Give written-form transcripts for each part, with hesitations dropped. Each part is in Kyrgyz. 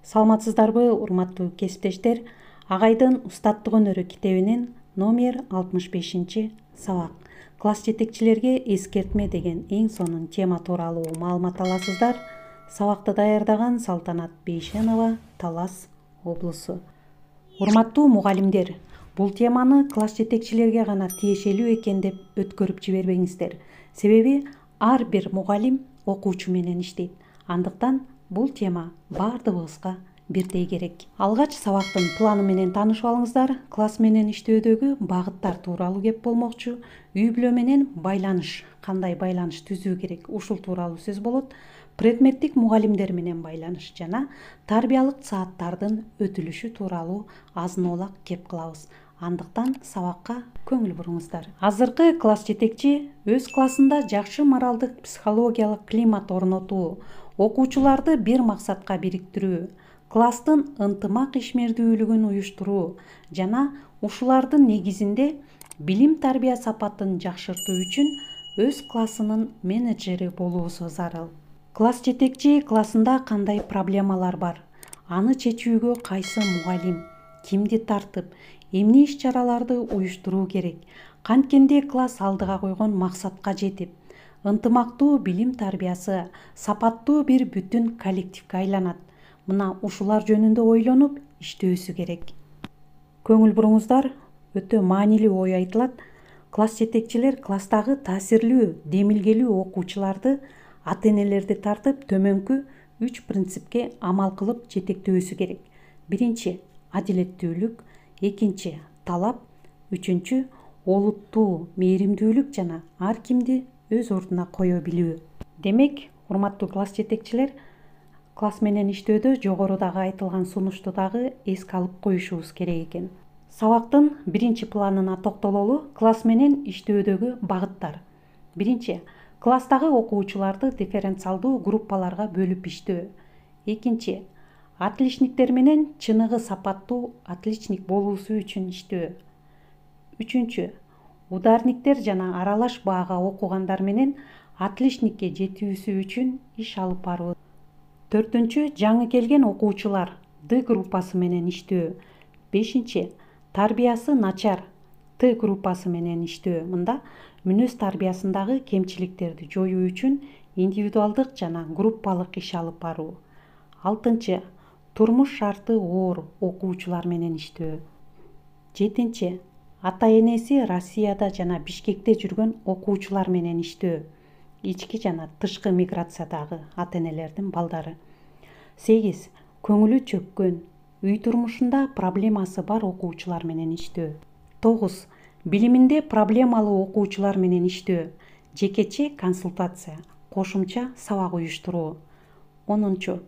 Саламатсыздарбы, урматтуу кесиптештер? Агайдын устаттык өнөрү китебинин номер 65 сабак. Класс жетекчилерге эскертме деген эң сонун тема тууралуу маалымат аласыздар. Сабакты даярдаган Салтанат Бейшенова, Талас облусу. Урматтуу мугалимдер, бул теманы класс жетекчилерге гана тиешелүү экен деп өткөрүп жибербеңиздер. Себеби ар бир мугалим окуучу менен иштейт. Андыктан бул тема бардыгыбызга бирдей керек. Алгач сабактын планы менен таанышып алыңыздар. Класс менен иштөөдөгү багыттар тууралуу кеп болмокчу. Үй бүлө менен байланыш, кандай байланыш түзүү керек, ушул тууралуу сөз болот. Предметтик мугалимдер менен байланыш жана тарбиялык сааттардын өтүлүшү тууралуу азын-оолак кеп кылабыз. Андыктан сабакка көңүл буруңуздар. Азыркы класс жетекчи өз классында жакшы моралдык психологиялык климат орнотуу, окуучуларды бир максатка бириктирүү, класстын ынтымак ишмердүүлүгүн уюштуруу жана ушулардын негизинде билим тарбия сапатын жакшыртуу үчүн өз классынын менеджери болуусу зарыл. Класс жетекчи классында кандай проблемалар бар? Аны чечүүгө кайсы мугалим, кимди тартып, эмне иш-чараларды уюштуруу керек? Канткенде класс алдыга койгон максатка жетип, ынтымактуу билим тарбиясы сапаттуу бир бүтүн коллективге айланат. Мына ушулар жөнүндө ойлонуп иштөөсү керек. Көңүл буруңуздар, өтө маанилүү ой айтылат. Класс жетекчилер класстагы таасирлүү, демилгелүү окуучуларды, ата-энелерди тартып төмөнкү 3 принципке амал кылып жетектөөсү керек. Биринчи адилеттүүлүк, экинчи талап, үчүнчү олуттуу мээримдүүлүк жана ар кимди өз ордуна кое билүү. Демек, урматтуу класс жетекчилер, класс менен иштөөдө жогорудагы айтылган сунушту дагы эске алып коюшубуз керек экен. Сабактын биринчи планына токтололу. Класс менен иштөөдөгү багыттар. Биринчи, класстагы окуучуларды дифференциалдуу группаларга бөлүп иштөө. Экинчи, отличниктер менен чыныгы сапаттуу отличник болуусу үчүн иштөө. Үчүнчү, ударниктер жана аралаш баага окугандар менен отличникке жетүүсү үчүн иш алып баруу. Төртүнчү, жаңы келген окуучулар Д группасы менен иштөө. Бешинчи, тарбиясы начар Т группасы менен иштөө. Мында мүнөз тарбиясындагы кемчиликтерди жоюу үчүн индивидуалдык жана группалык иш алып баруу. Алтынчы, турмуш шарты оор окуучулар менен иштөө. Жетинчи, ата-энеси Россияда жана Бишкекте жүргөн окуучулар менен иштөө. Ички жана тышкы миграциядагы ата-энелердин балдары. 8. Көңүлү чөккөн, үй турмушунда проблемасы бар окуучулар менен иштөө. 9. Билиминде проблемалуу окуучулар менен иштөө. Жекече консультация, кошумча сабак уюштуруу. 10.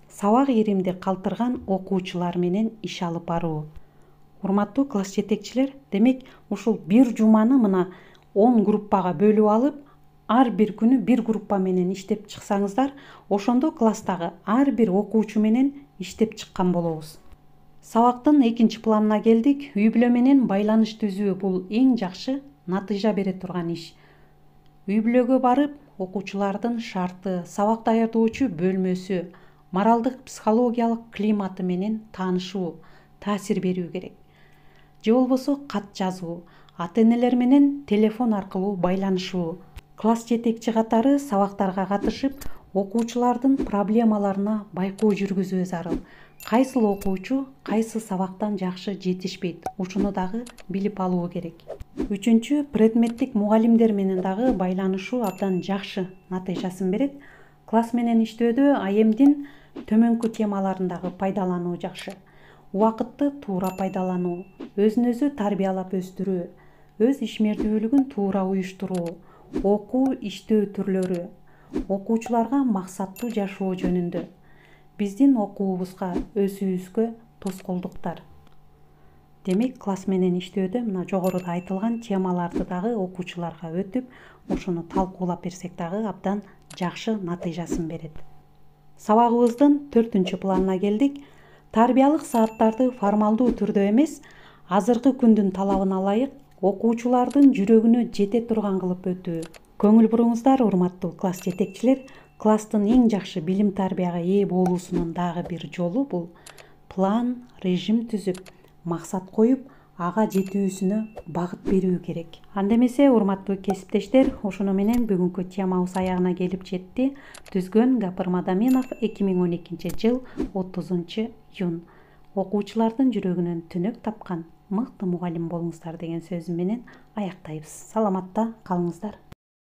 Сабак иримди калтырган окуучулар менен иш алып баруу. Урматтуу класс жетекчилер, демек ушул бир жуманы мына 10 группага бөлүп алып, ар бир күнү бир группа менен иштеп чыксаңыздар, ошондо класстагы ар бир окуучу менен иштеп чыккан болобуз. Сабактын экинчи планына келдик. Үй бүлө менен байланыш түзүү бул эң жакшы натыйжа бере турган иш. Үй бүлөгө барып, окуучулардын шарты, сабак даярдоочу бөлмөсү, моралдык психологиялык климаты менен таанышуу, таасир берүү керек. Же болбосо кат жазуу, ата-энелер менен телефон аркылуу байланышуу. Класс жетекчи катары сабактарга катышып, окуучулардын проблемаларына байкоо жүргүзүү зарыл. Кайсыл окуучу кайсы сабактан жакшы жетишпейт, ушуну дагы билип алуу керек. Үчүнчү, предметтик мугалимдер менен дагы байланышуу абдан жакшы натыйжасын берет. Класс менен иштөөдө АЭМдин төмөнкү темаларындагы пайдалануу жакшы. Убакытты туура пайдалануу, өзүн өзү тарбиялап өстүрүү, өз ишмердүүлүгүн туура уюштуруу, окуу иштөө түрлөрү, окуучуларга максаттуу жашоо жөнүндө, биздин окуубузга, өсүүбүзгө тоскоолдуктар. Демек, класс менен иштөөдө мына жогоруда айтылган темаларды дагы окуучуларга өтүп, ошону талкуулап берсек дагы абдан жакшы натыйжасын берет. Сабагыбыздын 4-чү планына келдик. Тарбиялык сааттарды формалдуу түрдө эмес, азыркы күндүн талабына ылайык окуучулардын жүрөгүнө жете турган кылып өтүү. Көңүл буруңуздар, урматтуу класс жетекчилер. класстын эң жакшы билим тарбияга ээ болуусунун дагы бир жолу бул план, режим түзүп, максат коюп, ага жетүүсүнө багыт берүү керек. Анда эмесе, урматтуу кесиптештер, ошону менен бүгүнкү темабыз аягына келип жетти. Түзгөн Гапыр Мадаминов, 2012 жыл 30-июнь. Окуучулардын жүрөгүнөн түнөк тапкан мыкты мугалим болуңуздар деген сөзүм менен аяктайбыз. Саламатта калыңыздар.